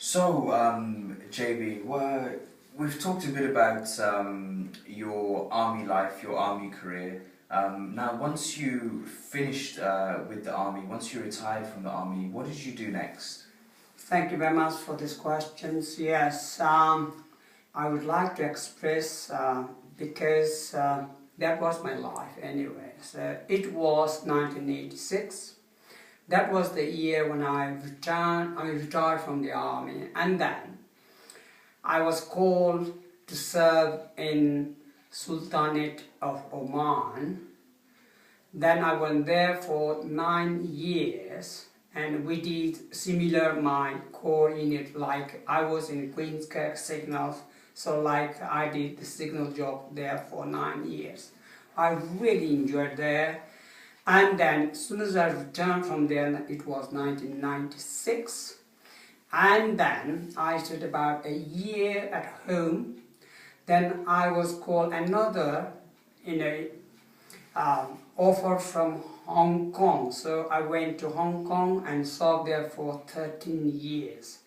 So, JB, we've talked a bit about your army life, your army career. Now, once you finished with the army, once you retired from the army, what did you do next? Thank you very much for these questions. Yes, I would like to express because that was my life anyway. So it was 1986. That was the year when I retired from the army, and then I was called to serve in Sultanate of Oman. Then I went there for 9 years, and we did similar my core unit, like I was in Gurkha signals, so like I did the signal job there for 9 years. I really enjoyed there. And then as soon as I returned from there, it was 1996, and then I stayed about a year at home. Then I was called another offer from Hong Kong, so I went to Hong Kong and served there for 13 years.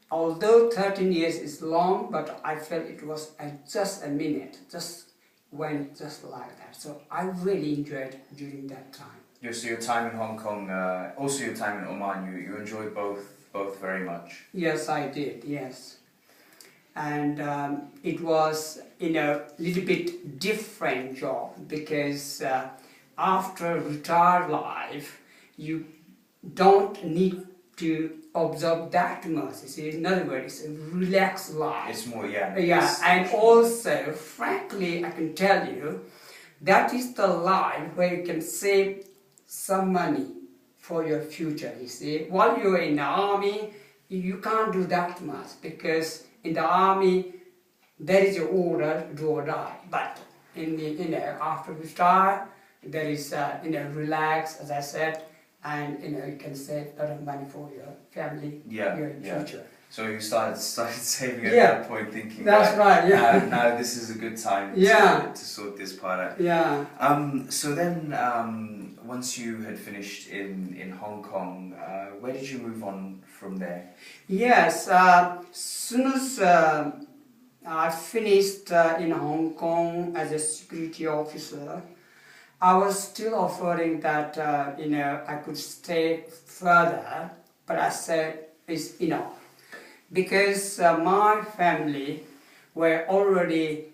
Although 13 years is long, but I felt it was just a minute, just went just like that. So I really enjoyed during that time. So your time in Hong Kong, also your time in Oman, you enjoyed both very much? Yes, I did, yes. And it was a little bit different job because after retired life, you don't need to observe that much. You see, in other words, it's a relaxed life. It's more, yeah. Yeah, and also, frankly, I can tell you, that is the life where you can save some money for your future, you see. While you're in the army, you can't do that much because in the army, there is your order, do or die. But after you retire, there is relax, as I said, and you can save a lot of money for your family, your future. So you started saving at that point, thinking that's right. Yeah. Now this is a good time to sort this part out. Yeah. So then, once you had finished in Hong Kong, where did you move on from there? Yes. Soon as I finished in Hong Kong as a security officer, I was still offering that I could stay further, but I said it's enough because my family were already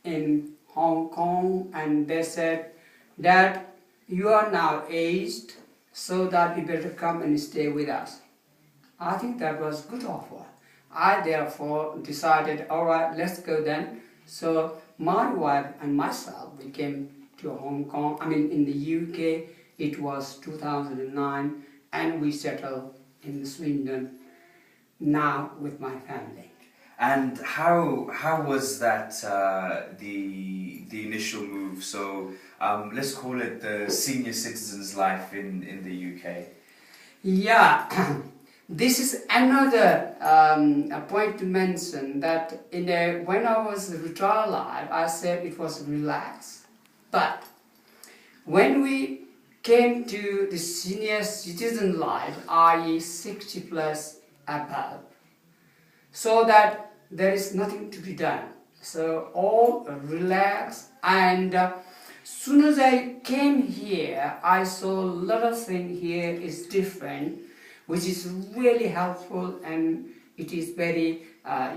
in Hong Kong, and they said, "Dad, you are now aged, so that you better come and stay with us." I think that was a good offer. I therefore decided, all right, let's go then. So my wife and myself, we came to Hong Kong, in the UK, it was 2009, and we settled in Sweden now with my family. And how was that, the initial move? So let's call it the senior citizen's life in the UK. Yeah, this is another point to mention, that when I was retired life, I said it was relaxed. But when we came to the senior citizen life, i.e. 60 plus above, so that there is nothing to be done. So all relaxed, and soon as I came here, I saw a lot of things here is different, which is really helpful, and it is very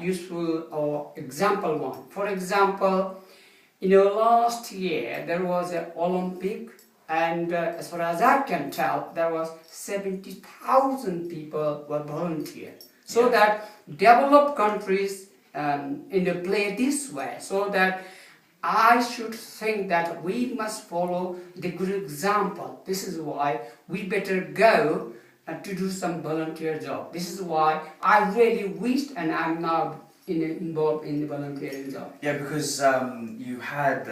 useful. Or example one, for example, last year there was an Olympic, and as far as I can tell, there was 70,000 people were volunteered. So that developed countries play this way, so that I should think that we must follow the good example. This is why we better go to do some volunteer job. This is why I really wished, and I'm now involved in the volunteering job. Yeah, because you had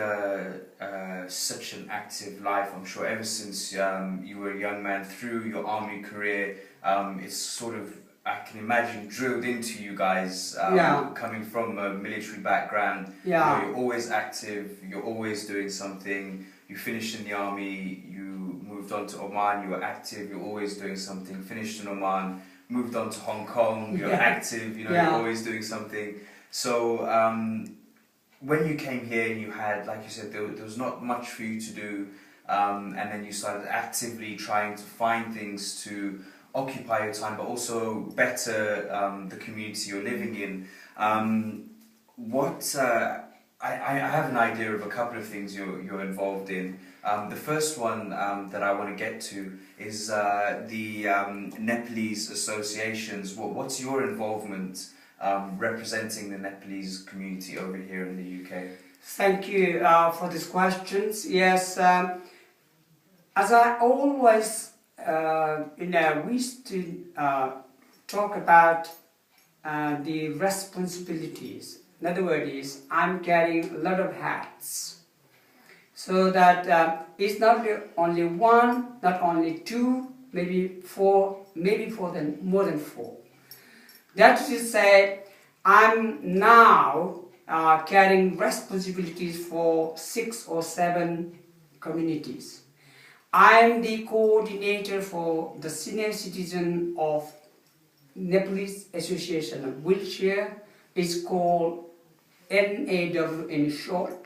such an active life, I'm sure, ever since you were a young man through your army career. It's sort of, I can imagine, drilled into you guys, coming from a military background. Yeah. You're always active, you're always doing something. You finished in the army, you moved on to Oman, you were active, you're always doing something. Finished in Oman, moved on to Hong Kong, you're active, you're always doing something. So when you came here and you had, like you said, there was not much for you to do, and then you started actively trying to find things to occupy your time, but also better the community you're living in. I have an idea of a couple of things you're involved in. The first one that I want to get to is the Nepalese associations. What's your involvement representing the Nepalese community over here in the UK? Thank you for these questions. Yes, as I always wish to talk about the responsibilities. In other words, I'm carrying a lot of hats, so that it's not only one, not only two, maybe four, maybe more than four. That is to say, I'm now carrying responsibilities for 6 or 7 communities. I'm the coordinator for the senior citizen of Nepalese Association of Wheelchair. It's called NAW in short.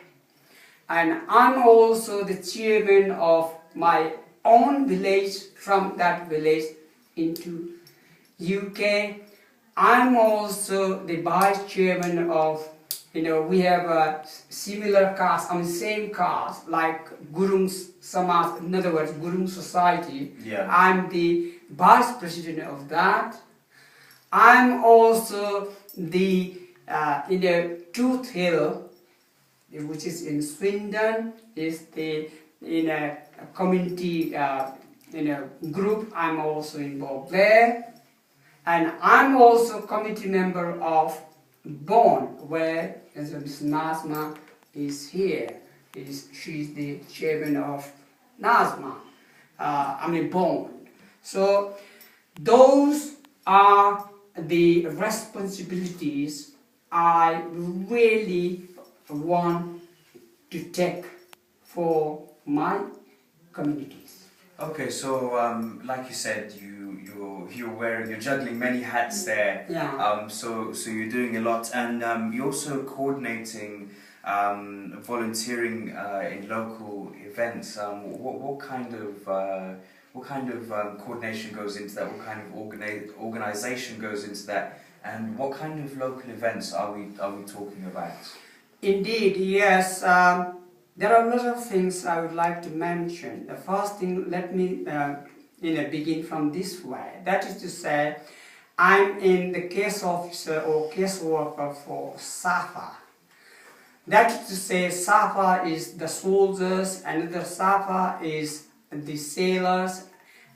And I'm also the chairman of my own village, from that village into UK. I'm also the vice chairman of, we have a similar caste, same caste, like Gurung Samaj, in other words, Gurung Society. Yeah. I'm the vice president of that. I'm also the, Tooth Hill, which is in Swindon, is the, in a community, group. I'm also involved there. And I'm also committee member of Bond, where Ms. Nazma is here. She's the chairman of Nazma, Bond. So those are the responsibilities I really want to take for my communities. Okay, so like you said, you're juggling many hats there. Yeah. So you're doing a lot, and you're also coordinating volunteering in local events. What kind of coordination goes into that? What kind of organization goes into that? And what kind of local events are we talking about? Indeed, yes. There are a lot of things I would like to mention. The first thing, let me begin from this way. That is to say, I'm in the case officer or case worker for SAFA. That is to say, SAFA is the soldiers, another SAFA is the sailors,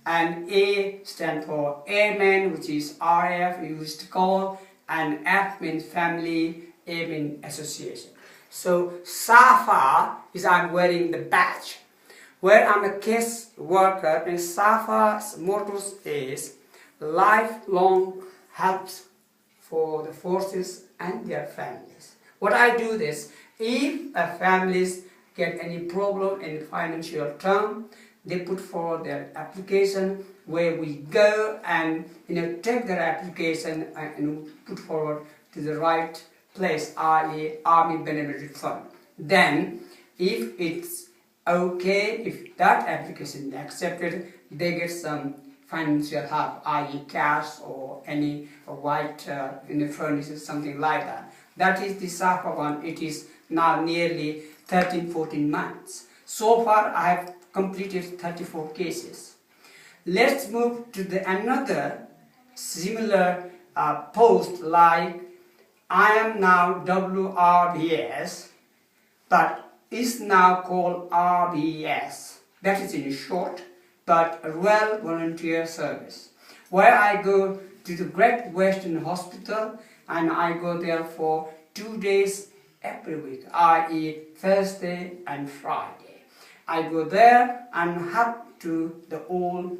and A stands for Airmen, which is RAF we used to call, and F means family, A means association. So SAFA is I'm wearing the badge. Where I'm a case worker, and SAFA's motto is lifelong helps for the forces and their families. What I do is, if a families get any problem in financial term, they put forward their application, where we go and take their application and put forward to the right place, i.e. Army Benefit Fund. Then, if it's okay, if that application is accepted, they get some financial help, i.e. cash or any white furniture, something like that. That is the SAFA one. It is now nearly 13-14 months. So far, I have completed 34 cases. Let's move to another similar post, like I am now WRBS, but is now called RBS. That is in short, but Royal Volunteer Service, where I go to the Great Western Hospital, and I go there for 2 days every week, i.e. Thursday and Friday. I go there and help to the old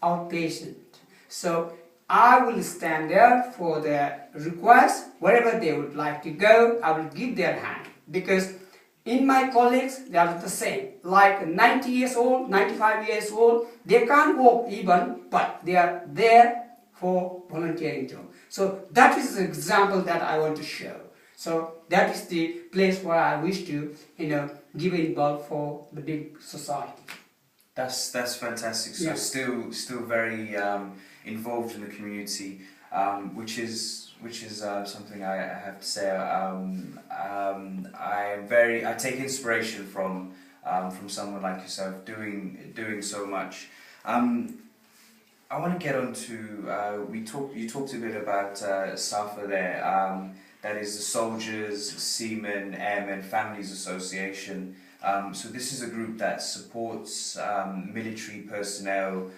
outpatient. So I will stand there for their request, wherever they would like to go, I will give their hand. Because in my colleagues, they are the same. Like 90 years old, 95 years old, they can't walk even, but they are there for volunteering job. So that is the example that I want to show. So that is the place where I wish to, give involved for the big society. That's fantastic. So still very involved in the community, which is something I have to say. I take inspiration from someone like yourself doing so much. I want to get on to you talked a bit about SAFA there. That is the Soldiers, Seamen, Airmen Families Association. So this is a group that supports military personnel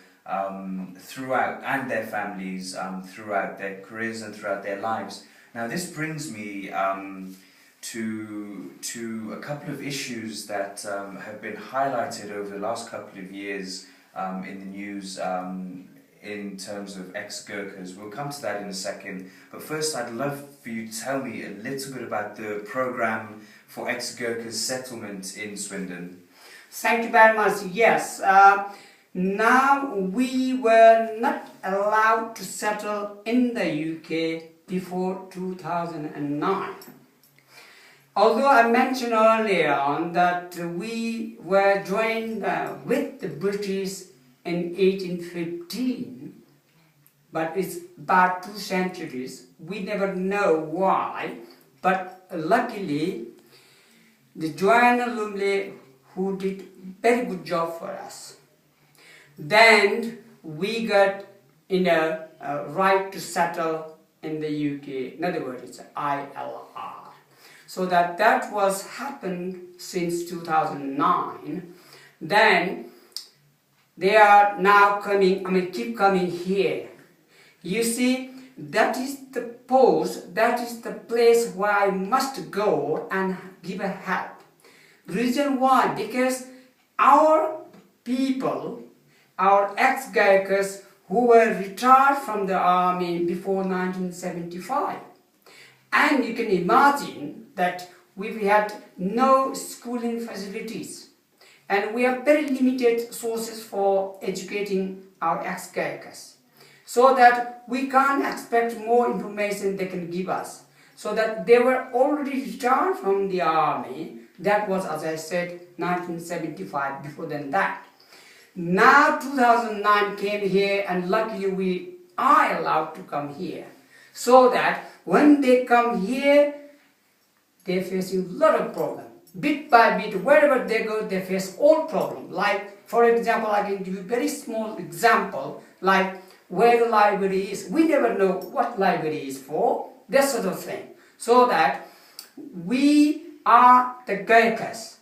throughout, and their families throughout their careers and throughout their lives. Now this brings me to a couple of issues that have been highlighted over the last couple of years in the news in terms of ex-Gurkhas. We'll come to that in a second, but first I'd love for you to tell me a little bit about the program for ex-Gurkha settlement in Swindon. Thank you very much. Yes, now we were not allowed to settle in the UK before 2009. Although I mentioned earlier on that we were joined with the British in 1815, but it's about 2 centuries. We never know why, but luckily the Joanna Lumley, who did very good job for us, then we got a right to settle in the UK. In other words, it's ILR. So that was happened since 2009. Then they are now coming, keep coming here. You see, that is the post, that is the place where I must go and give a help. Reason why? Because our people, our ex-Gurkhas who were retired from the army before 1975. And you can imagine that we had no schooling facilities. And we have very limited sources for educating our ex-Gurkhas. So that we can't expect more information they can give us. So that they were already retired from the army. That was, as I said, 1975, before than that. Now 2009 came here, and luckily we are allowed to come here. So that when they come here, they're facing a lot of problems. Bit by bit, wherever they go, they face all problems. Like, for example, I can give you a very small example, like where the library is. We never know what library is for, that sort of thing. So that we are the Gurkhas.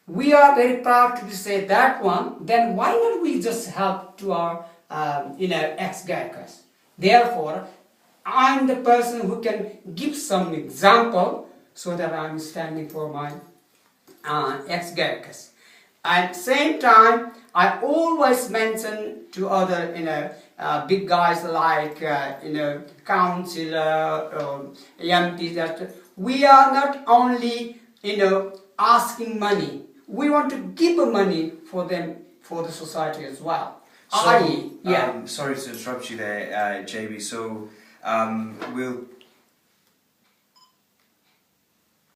We are very proud to say that one. Then why not we just help to our ex-Gurkhas? Therefore, I'm the person who can give some example so that I'm standing for my ex-Gurkhas. At the same time, I always mention to other big guys like councillor or MPs that we are not only asking money. We want to give money for them, for the society as well. So, sorry to interrupt you there, JB. So we'll